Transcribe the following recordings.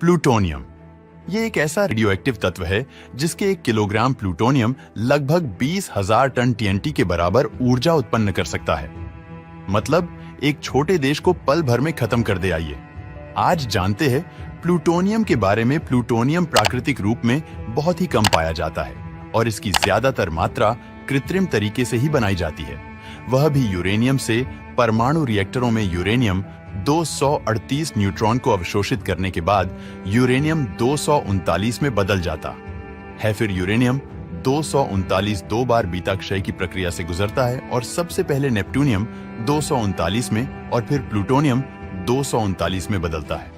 Plutonium. ये एक ऐसा रेडियो एक्टिव तत्व है जिसके 1 किलोग्राम प्लूटोनियम लगभग 20,000 टन टीएनटी के बराबर ऊर्जा उत्पन्न कर सकता है। मतलब एक छोटे देश को पल भर में खत्म कर दे। आइए आज जानते हैं प्लूटोनियम के बारे में। प्लूटोनियम प्राकृतिक रूप में बहुत ही कम पाया जाता है और इसकी ज्यादातर मात्रा कृत्रिम तरीके से ही बनाई जाती है, वह भी यूरेनियम से। परमाणु रिएक्टरों में यूरेनियम 238 न्यूट्रॉन को अवशोषित करने के बाद यूरेनियम 239 में बदल जाता है। फिर यूरेनियम 239 दो बार बीटा क्षय की प्रक्रिया से गुजरता है और सबसे पहले नेप्ट्यूनियम 239 में और फिर प्लूटोनियम 239 में बदलता है।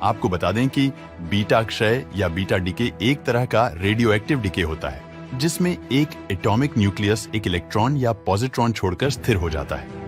आपको बता दें कि बीटा क्षय या बीटा डिके एक तरह का रेडियो एक्टिव डिके होता है जिसमें एक एटॉमिक न्यूक्लियस एक इलेक्ट्रॉन या पॉजिट्रॉन छोड़कर स्थिर हो जाता है।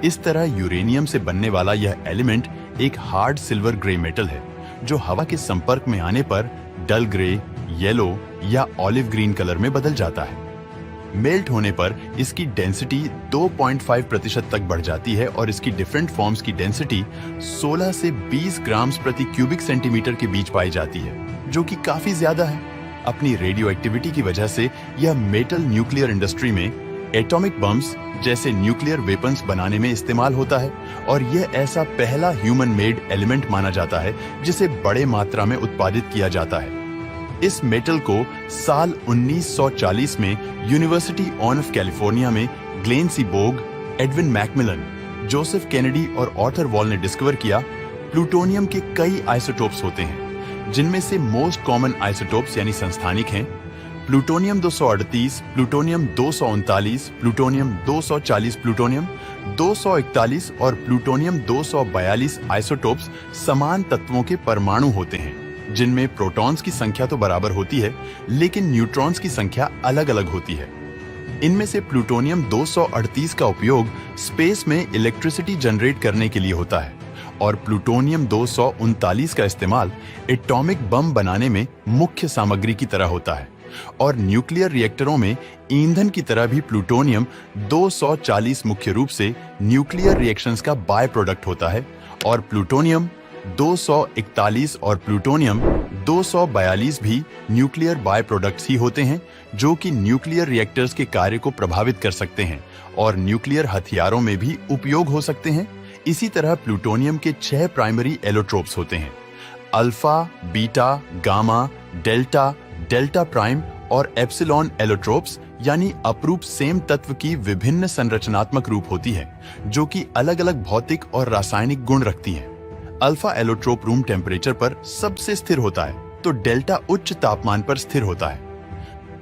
इस तरह यूरेनियम से बनने वाला यह एलिमेंट एक हार्ड सिल्वर ग्रे मेटल है जो हवा के संपर्क में आने पर डल ग्रे, येलो या ऑलिव ग्रीन कलर में बदल जाता है। मेल्ट होने पर इसकी डेंसिटी 2.5% तक बढ़ जाती है और इसकी डिफरेंट फॉर्म्स की डेंसिटी 16 से 20 ग्राम प्रति क्यूबिक सेंटीमीटर के बीच पाई जाती है, जो कि काफी ज्यादा है। अपनी रेडियो एक्टिविटी की वजह से यह मेटल न्यूक्लियर इंडस्ट्री में एटॉमिक बम्स जैसे न्यूक्लियर वेपन्स बनाने में इस्तेमाल होता है और यह ऐसा पहला ह्यूमन मेड एलिमेंट माना जाता है जिसे बड़े मात्रा में उत्पादित किया जाता है। इस मेटल को साल 1940 में यूनिवर्सिटी ऑफ कैलिफोर्निया में Glenn Seaborg, Edwin McMillan, Joseph Kennedy और आर्थर वॉल ने डिस्कवर किया। प्लूटोनियम के कई आइसोटोप्स होते हैं जिनमें से मोस्ट कॉमन आइसोटोप्स यानी संस्थानिक हैं प्लूटोनियम 238, प्लूटोनियम 239, प्लूटोनियम 240, प्लूटोनियम 241 और प्लूटोनियम 242 आइसोटोप्स समान तत्वों के परमाणु होते हैं जिनमें प्रोटॉन्स की संख्या तो बराबर होती है लेकिन न्यूट्रॉन्स की संख्या अलग अलग होती है। इनमें से प्लूटोनियम 238 का उपयोग स्पेस में इलेक्ट्रिसिटी जनरेट करने के लिए होता है और प्लूटोनियम 239 का इस्तेमाल एटॉमिक बम बनाने में मुख्य सामग्री की तरह होता है और न्यूक्लियर रिएक्टरों में ईंधन की तरह भी प्लूटोनियम 240 मुख्य रूप से न्यूक्लियर रिएक्शंस का बाय प्रोडक्ट होता है और प्लूटोनियम 241 और प्लूटोनियम 242 भी न्यूक्लियर बाय प्रोडक्ट्स ही होते हैं जो कि न्यूक्लियर रिएक्टर्स के कार्य को प्रभावित कर सकते हैं और न्यूक्लियर हथियारों में भी उपयोग हो सकते हैं। इसी तरह प्लूटोनियम के 6 प्राइमरी एलोट्रोप्स होते हैं: alpha, beta, gamma, delta, delta prime और एप्सिलॉन एलोट्रोप्स, यानी अपरूप सेम तत्व की विभिन्न संरचनात्मक रूप होती है जो कि अलग अलग भौतिक और रासायनिक गुण रखती हैं। अल्फा एलोट्रोप रूम टेम्परेचर पर सबसे स्थिर होता है तो डेल्टा उच्च तापमान पर स्थिर होता है।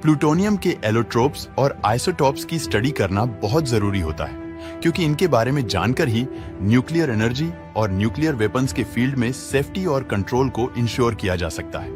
प्लूटोनियम के एलोट्रोप्स और आइसोटोप्स की स्टडी करना बहुत जरूरी होता है क्योंकि इनके बारे में जानकर ही न्यूक्लियर एनर्जी और न्यूक्लियर वेपन्स के फील्ड में सेफ्टी और कंट्रोल को इंश्योर किया जा सकता है।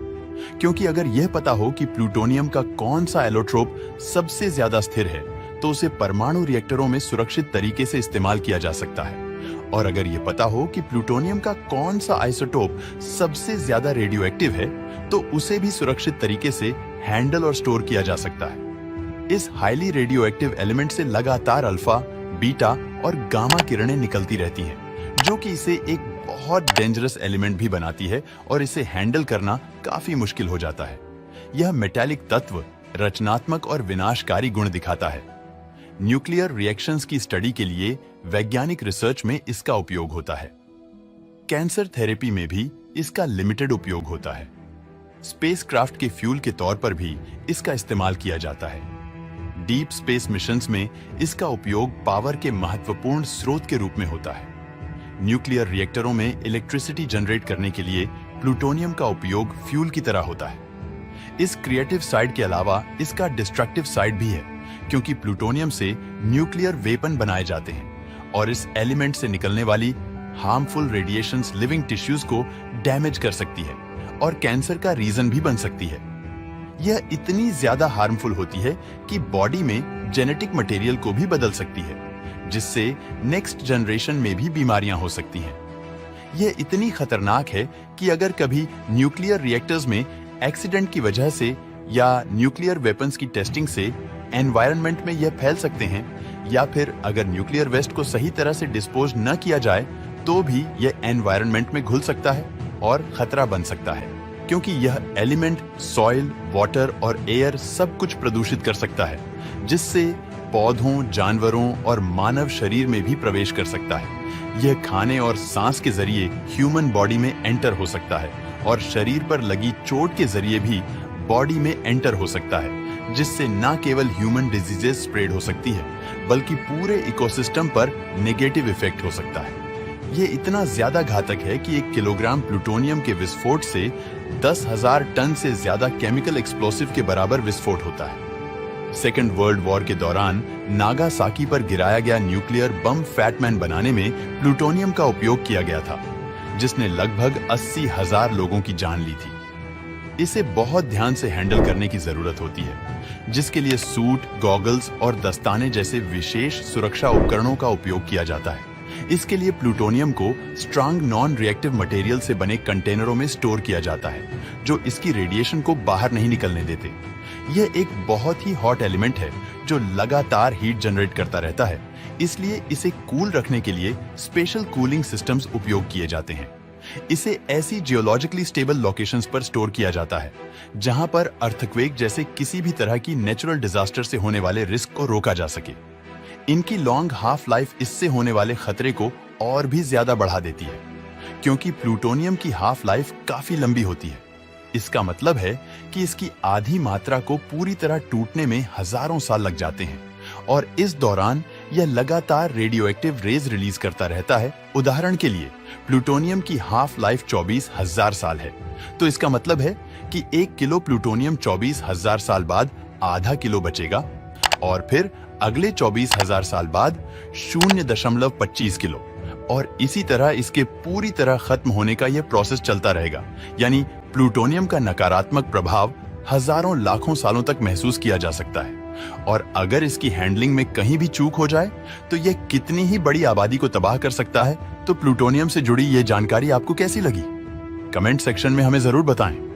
क्योंकि अगर यह पता हो कि प्लूटोनियम का कौन सा एलोट्रोप सबसे ज्यादा स्थिर है तो उसे परमाणु रिएक्टरों में सुरक्षित तरीके से इस्तेमाल किया जा सकता है और अगर यह पता हो कि प्लूटोनियम का कौन सा आइसोटोप सबसे ज्यादा रेडियो एक्टिव है तो उसे भी सुरक्षित तरीके से हैंडल और स्टोर किया जा सकता है। इस हाईली रेडियो एक्टिव एलिमेंट से लगातार अल्फा, बीटा और गामा किरणें निकलती रहती हैं जो कि इसे एक बहुत डेंजरस एलिमेंट भी बनाती है और इसे हैंडल करना काफी मुश्किल हो जाता है। यह मेटालिक तत्व रचनात्मक और विनाशकारी गुण दिखाता है। न्यूक्लियर रिएक्शंस की स्टडी के लिए वैज्ञानिक रिसर्च में इसका उपयोग होता है। कैंसर थेरेपी में भी इसका लिमिटेड उपयोग होता है। स्पेसक्राफ्ट के फ्यूल के तौर पर भी इसका इस्तेमाल किया जाता है। डीप स्पेस मिशंस में इसका उपयोग पावर के महत्वपूर्ण स्रोत के रूप में होता है। न्यूक्लियर रिएक्टरों में इलेक्ट्रिसिटी जनरेट करने के लिए प्लूटोनियम का उपयोग फ्यूल की तरह होता है। इस क्रिएटिव साइड के अलावा इसका डिस्ट्रक्टिव साइड भी है क्योंकि प्लूटोनियम से न्यूक्लियर वेपन बनाए जाते हैं और इस एलिमेंट से निकलने वाली हार्मफुल रेडिएशंस लिविंग टिश्यूज को डैमेज कर सकती है और कैंसर का रीजन भी बन सकती है। यह इतनी ज्यादा हार्मफुल होती है कि बॉडी में जेनेटिक मटेरियल को भी बदल सकती है जिससे नेक्स्ट जनरेशन में भी बीमारियां हो सकती हैं। यह इतनी खतरनाक है कि अगर कभी न्यूक्लियर रिएक्टर्स में एक्सीडेंट की वजह से या न्यूक्लियर वेपन्स की टेस्टिंग से एनवायरनमेंट में यह फैल सकते हैं या फिर अगर न्यूक्लियर वेस्ट को सही तरह से डिस्पोज न किया जाए तो भी यह एनवायरनमेंट में घुल सकता है और खतरा बन सकता है। क्योंकि यह एलिमेंट सॉइल, वाटर और एयर सब कुछ प्रदूषित कर सकता है, जिससे पौधों, जानवरों और मानव शरीर में भी प्रवेश कर सकता है। यह खाने और सांस के जरिए ह्यूमन बॉडी में एंटर हो सकता है और शरीर पर लगी चोट के जरिए भी बॉडी में एंटर हो सकता है, जिससे न केवल ह्यूमन डिजीजेस स्प्रेड हो सकती है, बल्कि पूरे इकोसिस्टम पर नेगेटिव इफेक्ट हो सकता है। ये इतना ज्यादा घातक है कि 1 किलोग्राम प्लूटोनियम के विस्फोट से 10,000 टन से ज्यादा केमिकल एक्सप्लोसिव के बराबर विस्फोट होता है। सेकेंड वर्ल्ड वॉर के दौरान नागासाकी पर गिराया गया न्यूक्लियर बम फैटमैन बनाने में प्लूटोनियम का उपयोग किया गया था, जिसने लगभग 80,000 लोगों की जान ली थी। इसे बहुत ध्यान से हैंडल करने की जरूरत होती है, जिसके लिए सूट, गॉगल्स और दस्ताने जैसे विशेष सुरक्षा उपकरणों का उपयोग किया जाता है। इसके लिए प्लूटोनियम को स्ट्रांग नॉन रिएक्टिव मटेरियल से बने कंटेनरों में स्टोर किया जाता है, जो इसकी रेडिएशन को बाहर नहीं निकलने देते। यह एक बहुत ही हॉट एलिमेंट है जो लगातार हीट जनरेट करता रहता है, इसलिए इसे कूल रखने के लिए स्पेशल कूलिंग सिस्टम्स उपयोग किए जाते हैं। इसे ऐसी जियोलॉजिकली स्टेबल लोकेशंस पर स्टोर किया जाता है जहां पर अर्थक्वेक जैसे किसी भी तरह की नेचुरल डिजास्टर से होने वाले रिस्क को रोका जा सके। इनकी लॉन्ग हाफ लाइफ इससे होने वाले खतरे को और भी ज्यादा बढ़ा देती है, क्योंकि प्लूटोनियम की हाफ लाइफ काफी लंबी होती है। इसका मतलब है कि इसकी आधी मात्रा को पूरी तरह टूटने में हजारों साल लग जाते हैं और इस दौरान यह लगातार रेडियोएक्टिव रेज रिलीज करता रहता है। उदाहरण के लिए प्लूटोनियम की हाफ लाइफ 24,000 साल है, तो इसका मतलब है कि 1 किलो प्लूटोनियम 24,000 साल बाद आधा किलो बचेगा और फिर अगले 24,000 साल बाद 0.25 किलो, और इसी तरह इसके पूरी तरह खत्म होने का यह प्रोसेस चलता रहेगा। यानी प्लूटोनियम का नकारात्मक प्रभाव हजारों लाखों सालों तक महसूस किया जा सकता है, और अगर इसकी हैंडलिंग में कहीं भी चूक हो जाए तो यह कितनी ही बड़ी आबादी को तबाह कर सकता है। तो प्लूटोनियम से जुड़ी ये जानकारी आपको कैसी लगी? कमेंट सेक्शन में हमें जरूर बताएं।